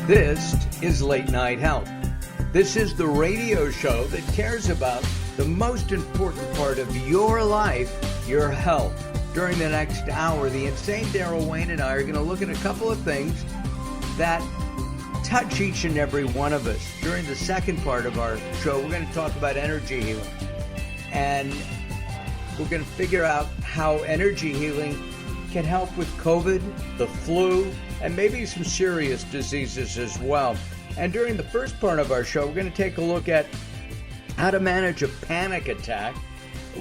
This is Late Night Health. This is the radio show that cares about the most important part of your life, your health. During the next hour, the insane Daryl Wayne and I are going to look at a couple of things that touch each and every one of us. During the second part of our show, we're going to talk about energy healing. And we're going to figure out how energy healing can help with COVID, the flu, and maybe some serious diseases as well. And during the first part of our show, we're going to take a look at how to manage a panic attack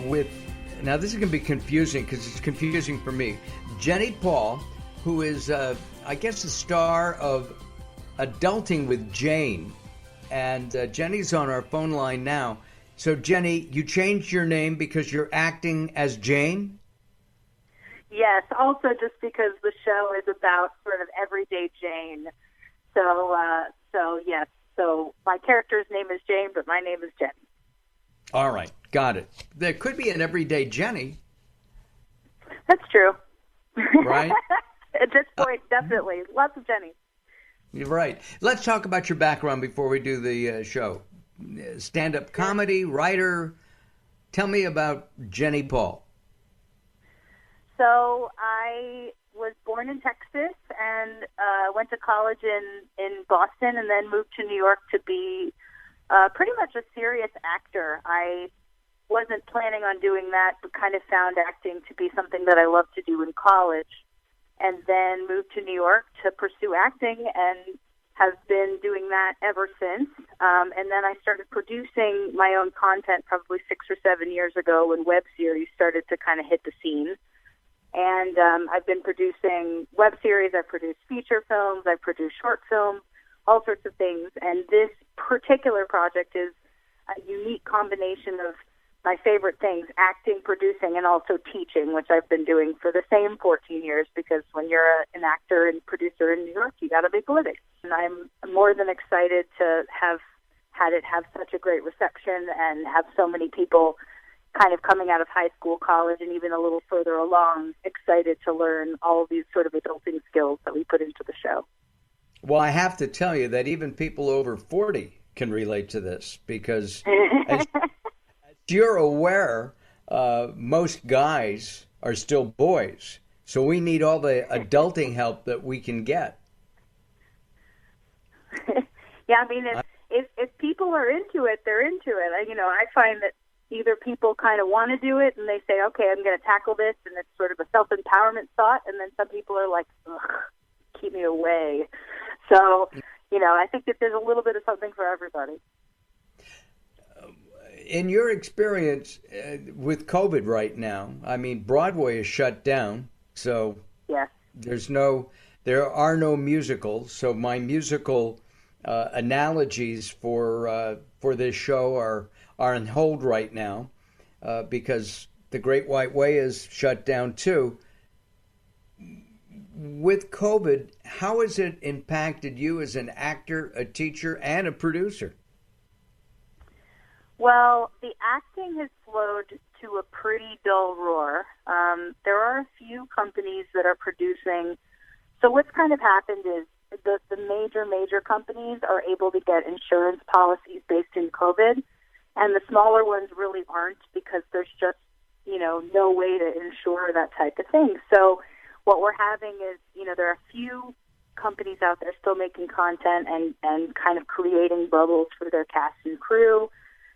with, now this is going to be confusing because it's confusing for me, Jenny Paul, who is, I guess, the star of Adulting with Jane. And Jenny's on our phone line now. So, Jenny, you changed your name because you're acting as Jane? Yes, also just because the show is about sort of everyday Jane. So yes. So my character's name is Jane, but my name is Jenny. All right, got it. There could be an everyday Jenny. That's true. Right? At this point, definitely. Lots of Jenny. You're right. Let's talk about your background before we do the show. Stand-up comedy, writer. Tell me about Jenny Paul. So I was born in Texas and went to college in Boston and then moved to New York to be pretty much a serious actor. I wasn't planning on doing that, but kind of found acting to be something that I loved to do in college. And then moved to New York to pursue acting and have been doing that ever since. And then I started producing my own content probably 6 or 7 years ago when web series started to kind of hit the scene. And I've been producing web series, I've produced feature films, I've produced short films, all sorts of things. And this particular project is a unique combination of my favorite things, acting, producing, and also teaching, which I've been doing for the same 14 years, because when you're an actor and producer in New York, you got to make a living. And I'm more than excited to have had it have such a great reception and have so many people kind of coming out of high school, college, and even a little further along, excited to learn all of these sort of adulting skills that we put into the show. Well, I have to tell you that even people over 40 can relate to this because, as you're aware, most guys are still boys. So we need all the adulting help that we can get. Yeah, I mean, if people are into it, they're into it. I find that either people kind of want to do it and they say, okay, I'm going to tackle this, and it's sort of a self-empowerment thought, and then some people are like, ugh, keep me away. So, I think that there's a little bit of something for everybody. In your experience with COVID right now, I mean, Broadway is shut down, so yes. There are no musicals. So my musical analogies for this show are on hold right now because the Great White Way is shut down too. With COVID, how has it impacted you as an actor, a teacher, and a producer? Well, the acting has slowed to a pretty dull roar. There are a few companies that are producing. So what's kind of happened is the major companies are able to get insurance policies based in COVID, and the smaller ones really aren't because there's just, no way to insure that type of thing. So what we're having is, there are a few companies out there still making content and kind of creating bubbles for their cast and crew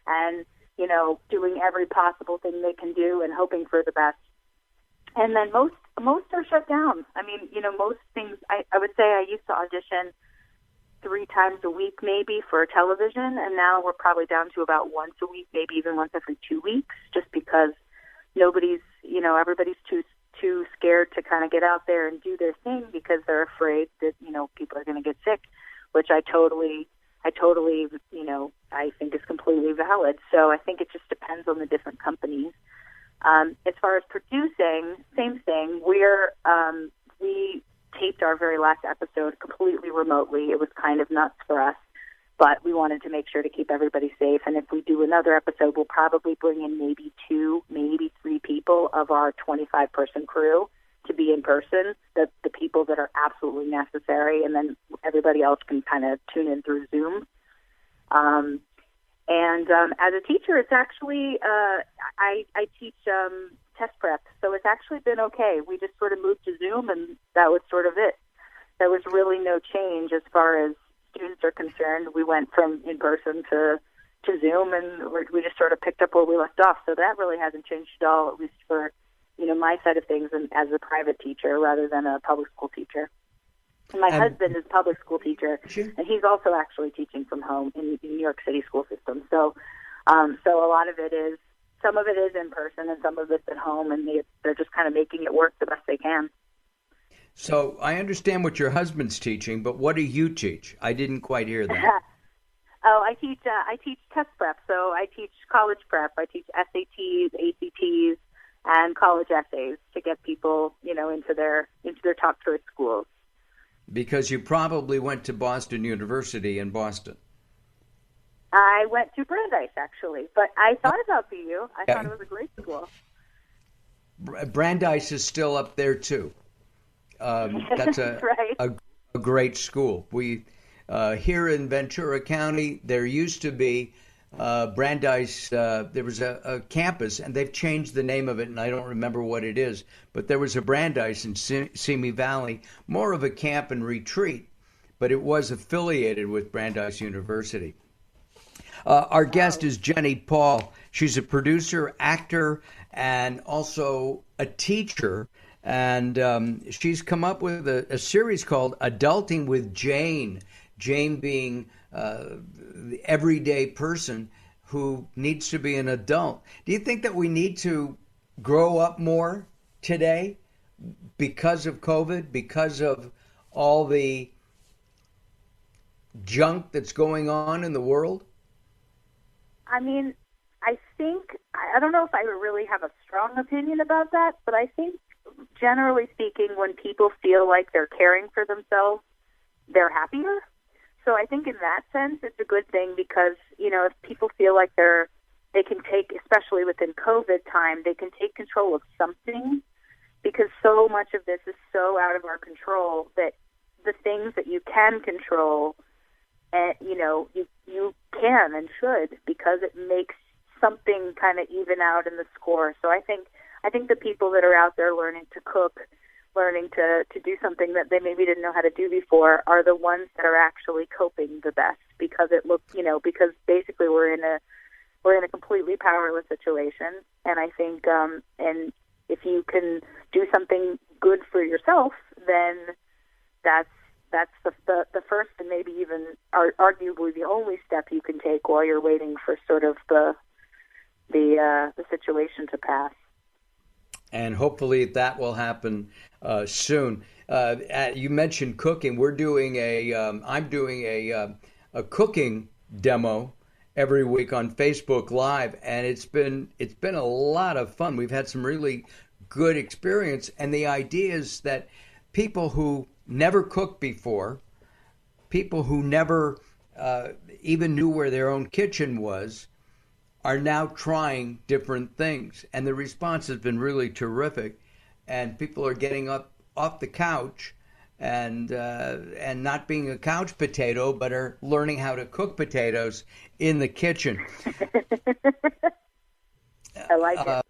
and, doing every possible thing they can do and hoping for the best. And then most are shut down. I mean, most things, I would say I used to audition 3 times a week maybe for television, and now we're probably down to about once a week, maybe even once every 2 weeks, just because everybody's too scared to kind of get out there and do their thing because they're afraid that, people are going to get sick, which I totally, I think is completely valid. So I think it just depends on the different companies. As far as producing, same thing. We taped our very last episode completely remotely. It was kind of nuts for us, but we wanted to make sure to keep everybody safe. And if we do another episode, we'll probably bring in maybe 2, maybe 3 people of our 25-person crew to be in person, the people that are absolutely necessary, and then everybody else can kind of tune in through Zoom. As a teacher, it's actually, I teach test prep, so it's actually been okay. We just sort of moved to Zoom, and that was sort of it. There was really no change as far as students are concerned. We went from in-person to Zoom, and we just sort of picked up where we left off. So that really hasn't changed at all, at least for, my side of things and as a private teacher rather than a public school teacher. And my husband is a public school teacher, and he's also actually teaching from home in New York City school system. So a lot of it is, some of it is in person and some of it's at home, and they're just kind of making it work the best they can. So I understand what your husband's teaching, but what do you teach? I didn't quite hear that. I teach test prep. So I teach college prep. I teach SATs, ACTs, and college essays to get people, into their top choice schools. Because you probably went to Boston University in Boston. I went to Brandeis, actually, but I thought about BU. I thought it was a great school. Brandeis is still up there too. That's right. a great school. We here in Ventura County, there used to be Brandeis. There was a campus, and they've changed the name of it, and I don't remember what it is. But there was a Brandeis in Simi Valley, more of a camp and retreat, but it was affiliated with Brandeis University. Our guest is Jenny Paul. She's a producer, actor, and also a teacher. And she's come up with a series called Adulting with Jane. Jane being the everyday person who needs to be an adult. Do you think that we need to grow up more today because of COVID, because of all the junk that's going on in the world? I mean, I don't know if I really have a strong opinion about that, but I think generally speaking, when people feel like they're caring for themselves, they're happier. So I think in that sense, it's a good thing because, if people feel like they can take, especially within COVID time, they can take control of something, because so much of this is so out of our control that the things that you can control, you can and should, because it makes something kind of even out in the score. So I think the people that are out there learning to cook, learning to do something that they maybe didn't know how to do before, are the ones that are actually coping the best, because because basically we're in a completely powerless situation. And I think, and if you can do something good for yourself, then that's the first and maybe even arguably the only step you can take while you're waiting for sort of the situation to pass. And hopefully that will happen soon. You mentioned cooking. I'm doing a cooking demo every week on Facebook Live, and it's been a lot of fun. We've had some really good experience, and the idea is that people who never cooked before, people who never even knew where their own kitchen was, are now trying different things, and the response has been really terrific. And people are getting up off the couch and not being a couch potato, but are learning how to cook potatoes in the kitchen. I like it.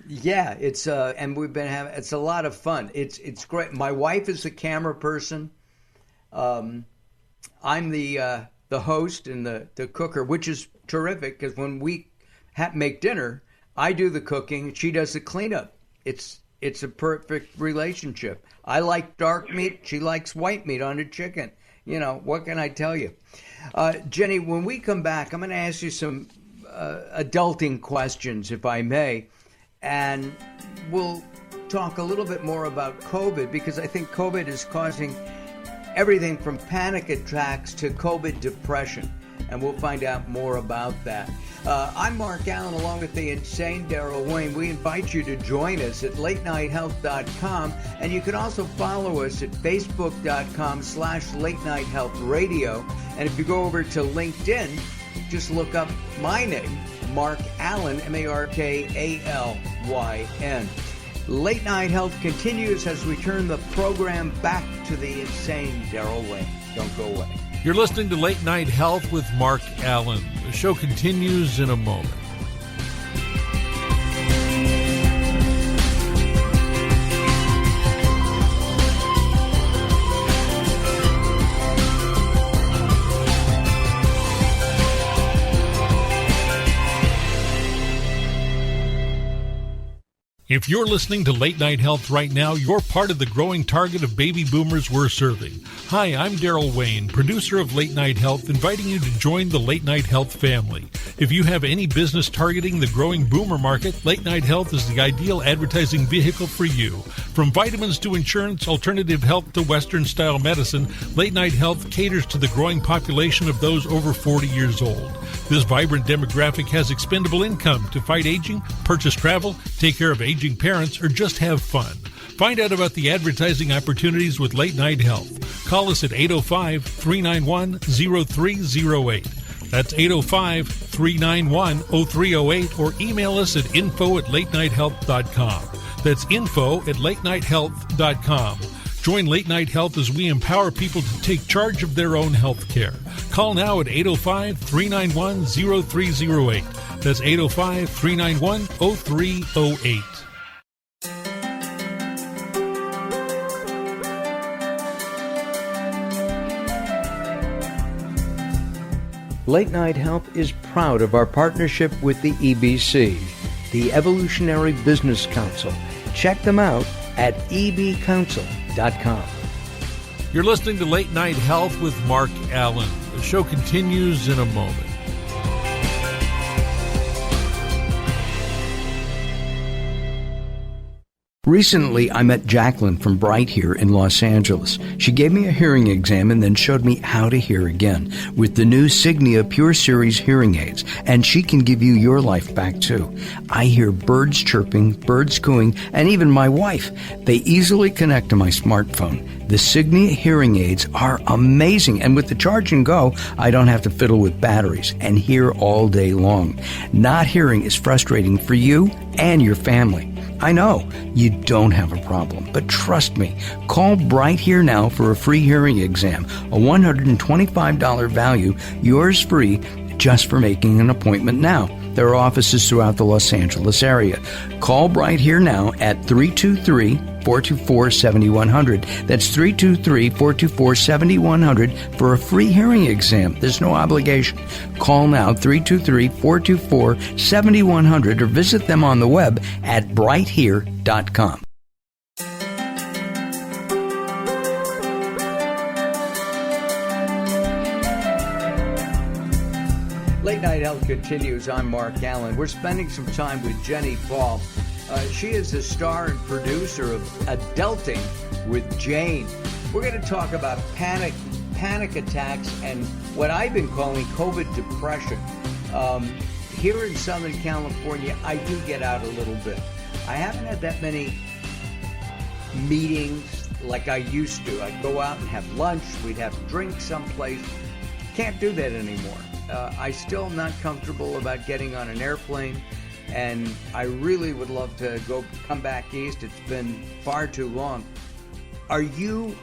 Yeah, it's and we've been having, it's a lot of fun. It's great. My wife is the camera person. I'm the host and the cooker, which is terrific, because when we make dinner, I do the cooking, she does the cleanup. It's a perfect relationship. I like dark meat, she likes white meat on the chicken. What can I tell you? Jenny, when we come back, I'm going to ask you some adulting questions, if I may, and we'll talk a little bit more about COVID, because I think COVID is causing everything from panic attacks to COVID depression, and we'll find out more about that. I'm Mark Allen, along with the insane Daryl Wayne. We invite you to join us at latenighthealth.com, and you can also follow us at facebook.com/latenightshealthradio. And if you go over to LinkedIn, just look up my name, Mark Allen, Markalyn. Late Night Health continues as we turn the program back to the insane Daryl Wayne. Don't go away. You're listening to Late Night Health with Mark Allen. The show continues in a moment. If you're listening to Late Night Health right now, you're part of the growing target of baby boomers we're serving. Hi, I'm Daryl Wayne, producer of Late Night Health, inviting you to join the Late Night Health family. If you have any business targeting the growing boomer market, Late Night Health is the ideal advertising vehicle for you. From vitamins to insurance, alternative health to Western-style medicine, Late Night Health caters to the growing population of those over 40 years old. This vibrant demographic has expendable income to fight aging, purchase travel, take care of aging parents, or just have fun. Find out about the advertising opportunities with Late Night Health. Call us at 805-391-0308. That's 805-391-0308, or email us at info@latenighthealth.com. That's info@latenighthealth.com. Join Late Night Health as we empower people to take charge of their own health care. Call now at 805-391-0308. That's 805-391-0308. Late Night Health is proud of our partnership with the EBC, the Evolutionary Business Council. Check them out at ebcouncil.com. You're listening to Late Night Health with Mark Allen. The show continues in a moment. Recently, I met Jacqueline from Bright here in Los Angeles. She gave me a hearing exam and then showed me how to hear again with the new Signia Pure Series hearing aids, and she can give you your life back too. I hear birds chirping, birds cooing, and even my wife. They easily connect to my smartphone. The Signia hearing aids are amazing, and with the charge and go, I don't have to fiddle with batteries and hear all day long. Not hearing is frustrating for you and your family. I know you don't have a problem, but trust me, call Bright Here now for a free hearing exam, a $125 value, yours free, just for making an appointment now. There are offices throughout the Los Angeles area. Call Bright Here now at 323-424-7100. That's 323-424-7100 for a free hearing exam. There's no obligation. Call now, 323-424-7100, or visit them on the web at brighthere.com. Late Night Health continues. I'm Mark Allen. We're spending some time with Jenny Paul. She is the star and producer of Adulting with Jane. We're going to talk about panic attacks and what I've been calling COVID depression. Here in Southern California, I do get out a little bit. I haven't had that many meetings like I used to. I'd go out and have lunch. We'd have drinks someplace. Can't do that anymore. I still not comfortable about getting on an airplane, and I really would love to come back east. It's been far too long. Are you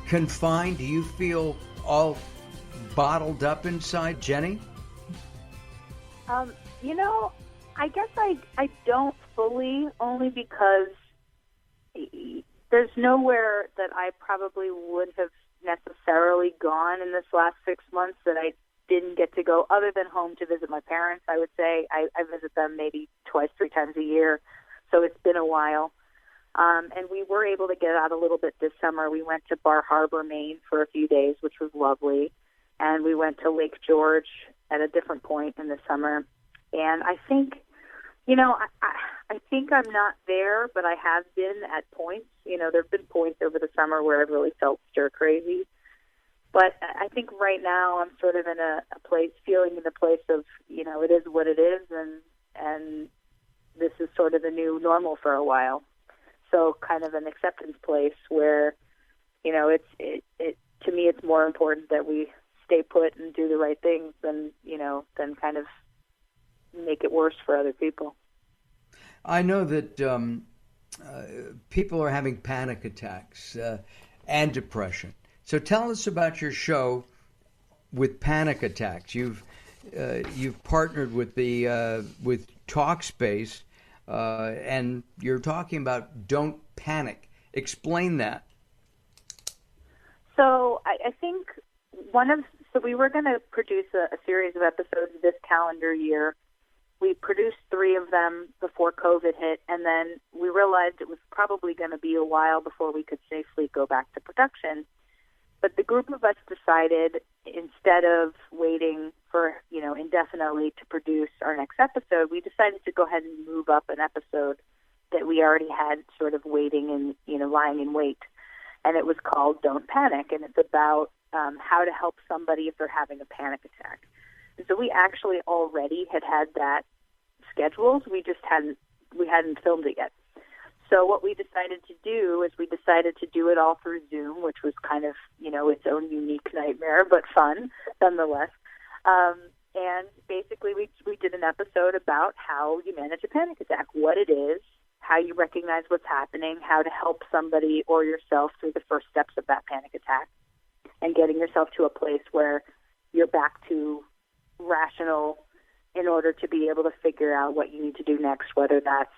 confined? Do you feel all bottled up inside, Jenny? I guess I don't fully, only because there's nowhere that I probably would have necessarily gone in this last 6 months that I didn't get to go, other than home to visit my parents. I would say I visit them maybe twice, 3 times a year, so it's been a while. And we were able to get out a little bit this summer. We went to Bar Harbor, Maine for a few days, which was lovely, and we went to Lake George at a different point in the summer. And I think, I think I'm not there, but I have been at points. There have been points over the summer where I've really felt stir crazy. But I think right now I'm sort of in a place, feeling in the place of, it is what it is, and this is sort of the new normal for a while. So kind of an acceptance place where, to me it's more important that we stay put and do the right things than kind of make it worse for other people. I know that people are having panic attacks and depression. So tell us about your show with panic attacks. You've partnered with with Talkspace, and you're talking about don't panic. Explain that. So I think we were going to produce a series of episodes this calendar year. We produced 3 of them before COVID hit, and then we realized it was probably going to be a while before we could safely go back to production. But the group of us decided, instead of waiting for, indefinitely to produce our next episode, we decided to go ahead and move up an episode that we already had sort of waiting and, lying in wait. And it was called Don't Panic, and it's about how to help somebody if they're having a panic attack. And so we actually already had that scheduled. We just hadn't filmed it yet. So what we decided to do is we decided to do it all through Zoom, which was kind of, its own unique nightmare, but fun nonetheless. And basically we did an episode about how you manage a panic attack, what it is, how you recognize what's happening, how to help somebody or yourself through the first steps of that panic attack, and getting yourself to a place where you're back to rational in order to be able to figure out what you need to do next, whether that's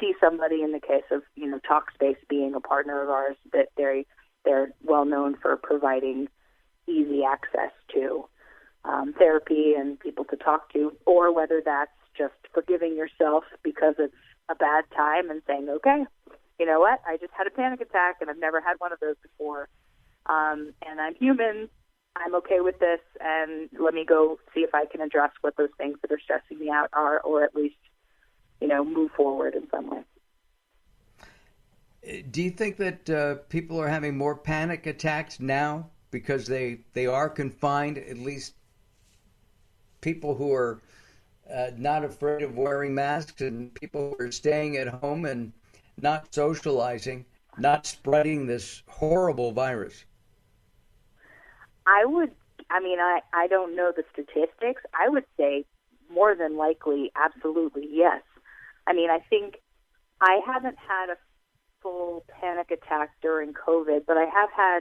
see somebody, in the case of, Talkspace being a partner of ours, that they're well known for providing easy access to therapy and people to talk to, or whether that's just forgiving yourself because it's a bad time and saying, okay, you know what, I just had a panic attack and I've never had one of those before, and I'm human, I'm okay with this, and let me go see if I can address what those things that are stressing me out are, or at least, move forward in some way. Do you think that people are having more panic attacks now because they are confined, at least people who are not afraid of wearing masks and people who are staying at home and not socializing, not spreading this horrible virus? I don't know the statistics. I would say more than likely, absolutely, yes. I think I haven't had a full panic attack during COVID, but I have had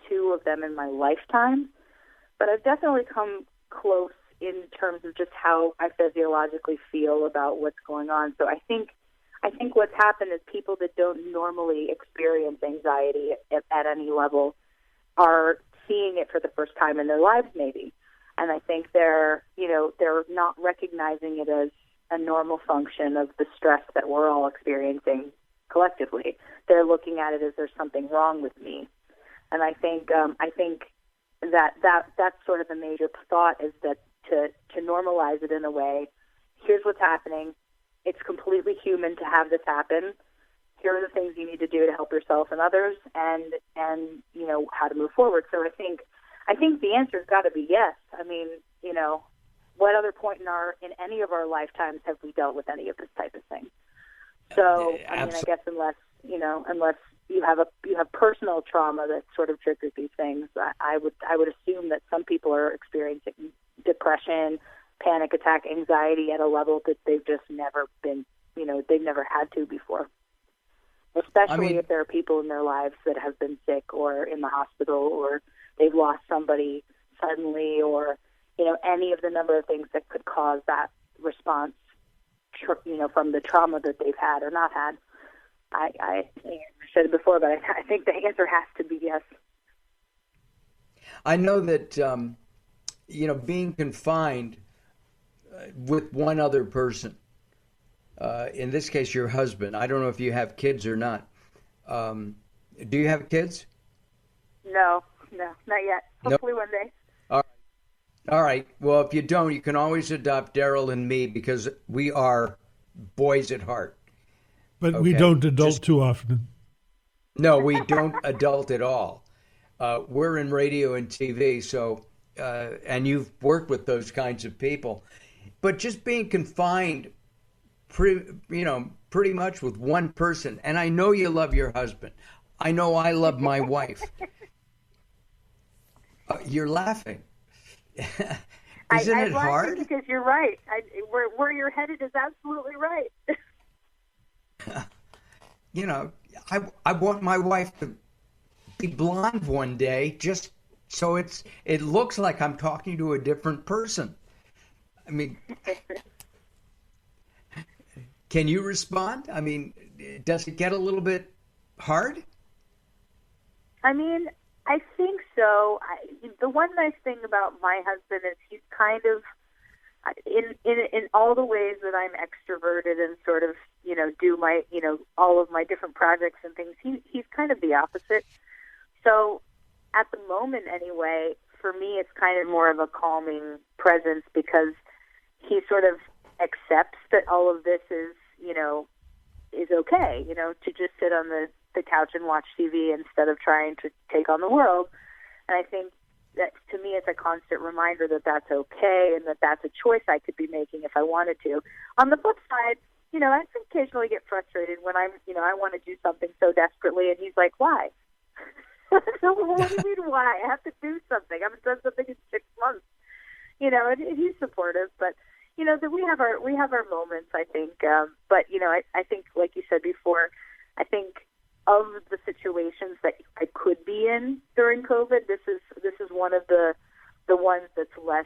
2 of them in my lifetime. But I've definitely come close in terms of just how I physiologically feel about what's going on. So I think what's happened is people that don't normally experience anxiety at any level are seeing it for the first time in their lives, maybe. And I think they're not recognizing it as a normal function of the stress that we're all experiencing collectively. They're looking at it as there's something wrong with me. And I think that's sort of a major thought, is that to normalize it in a way. Here's what's happening. It's completely human to have this happen. Here are the things you need to do to help yourself and others, and how to move forward. So I think the answer's got to be yes. What other point in any of our lifetimes have we dealt with any of this type of thing? So I guess unless you have personal trauma that sort of triggers these things, I would assume that some people are experiencing depression, panic attack, anxiety at a level that they've just never been, they've never had to before. Especially if there are people in their lives that have been sick or in the hospital, or they've lost somebody suddenly, or, any of the number of things that could cause that response, from the trauma that they've had or not had. I said it before, but I think the answer has to be yes. I know that, being confined with one other person, in this case, your husband. I don't know if you have kids or not. Do you have kids? No, not yet. Hopefully one day. All right. Well, if you don't, you can always adopt Daryl and me, because we are boys at heart. But okay? We don't adult too often. No, we don't adult at all. We're in radio and TV, so and you've worked with those kinds of people. But just being confined, pretty much with one person. And I know you love your husband. I know I love my wife. You're laughing. Isn't it hard? Because you're right. Where you're headed is absolutely right. you know, I want my wife to be blonde one day, just so it looks like I'm talking to a different person. I mean, can you respond? I mean, does it get a little bit hard? I mean, I think so. The one nice thing about my husband is he's kind of, in all the ways that I'm extroverted and sort of, you know, do my, you know, all of my different projects and things, he's kind of the opposite. So at the moment anyway, for me, it's kind of more of a calming presence because he sort of accepts that all of this is, you know, is okay, you know, to just sit on the couch and watch TV instead of trying to take on the world. And I think that to me it's a constant reminder that that's okay and that that's a choice I could be making if I wanted to. On the flip side, you know, I occasionally get frustrated when I'm, you know, I want to do something so desperately and he's like, why? So what do you mean why? I have to do something. I haven't done something in 6 months. You know, and he's supportive, but you know, that we have our moments, I think. But you know, I think, like you said before, I think of the situations that I could be in during COVID, this is one of the ones that's less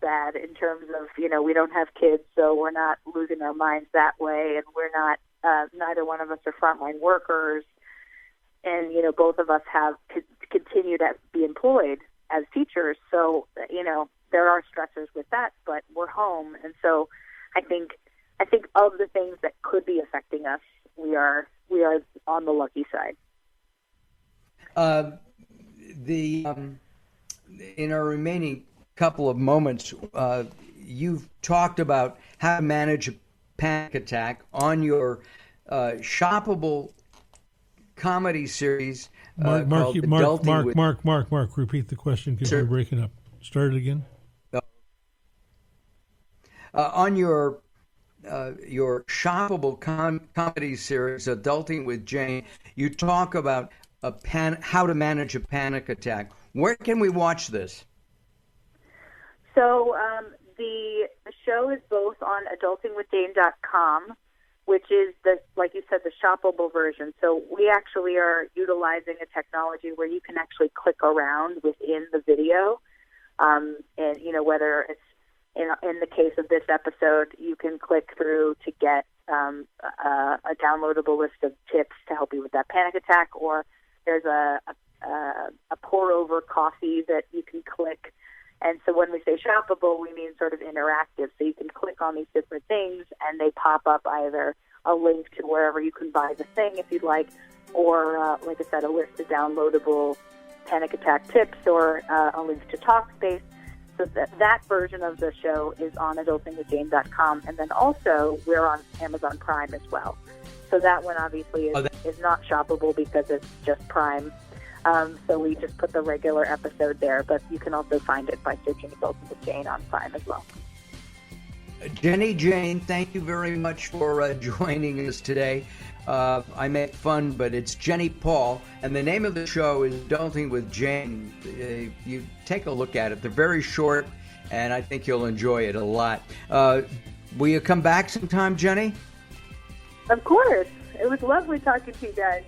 bad in terms of, you know, we don't have kids, so we're not losing our minds that way, and we're not neither one of us are frontline workers, and you know, both of us have continue to be employed as teachers, so you know, there are stressors with that, but we're home, and so I think of the things that could be affecting us, we are on the lucky side. In our remaining couple of moments, you've talked about how to manage a panic attack on your shoppable comedy series. Mark, repeat the question because we're breaking up. Start it again. On your shoppable comedy series, Adulting with Jane, you talk about how to manage a panic attack. Where can we watch this? So the show is both on adultingwithjane.com, which is, like you said, the shoppable version. So we actually are utilizing a technology where you can actually click around within the video. And, you know, whether it's in the case of this episode, you can click through to get a downloadable list of tips to help you with that panic attack, or there's a pour-over coffee that you can click. And so when we say shoppable, we mean sort of interactive. So you can click on these different things, and they pop up either a link to wherever you can buy the thing if you'd like, or, like I said, a list of downloadable panic attack tips, or a link to Talkspace. So that version of the show is on adultingwithjane.com. And then also we're on Amazon Prime as well. So that one obviously is not shoppable because it's just Prime. So we just put the regular episode there, but you can also find it by searching Adulting with Jane on Prime as well. Jenny Jane, thank you very much for joining us today. I make fun, but it's Jenny Paul, and the name of the show is Adulting with Jane. You take a look at it. They're very short, and I think you'll enjoy it a lot. Will you come back sometime, Jenny? Of course. It was lovely talking to you guys.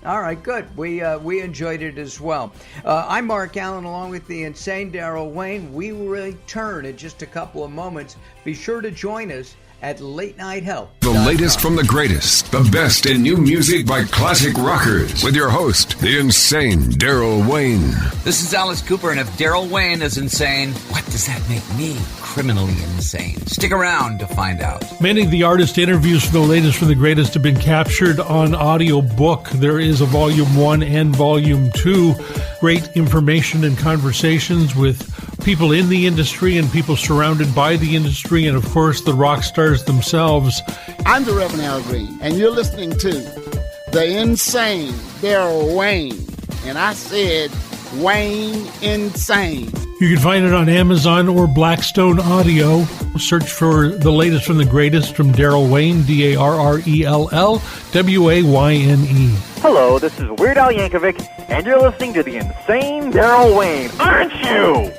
All right, good. We enjoyed it as well. I'm Mark Allen, along with the insane Daryl Wayne. We will return in just a couple of moments. Be sure to join us at Late Night Health. The latest from the greatest, the best in new music by classic rockers, with your host, the insane Daryl Wayne. This is Alice Cooper, and if Daryl Wayne is insane, what does that make me? Criminally insane. Stick around to find out. Many of the artist interviews for the latest from the greatest have been captured on audiobook. There is a Volume 1 and Volume 2. Great information and conversations with people in the industry and people surrounded by the industry, and of course the rock stars themselves. I'm the Reverend Al Green, and you're listening to the insane Daryl Wayne. And I said Wayne Insane. You can find it on Amazon or Blackstone Audio. Search for the latest from the greatest from Daryl Wayne, Darrell Wayne. Hello, this is Weird Al Yankovic, and you're listening to the insane Daryl Wayne, aren't you?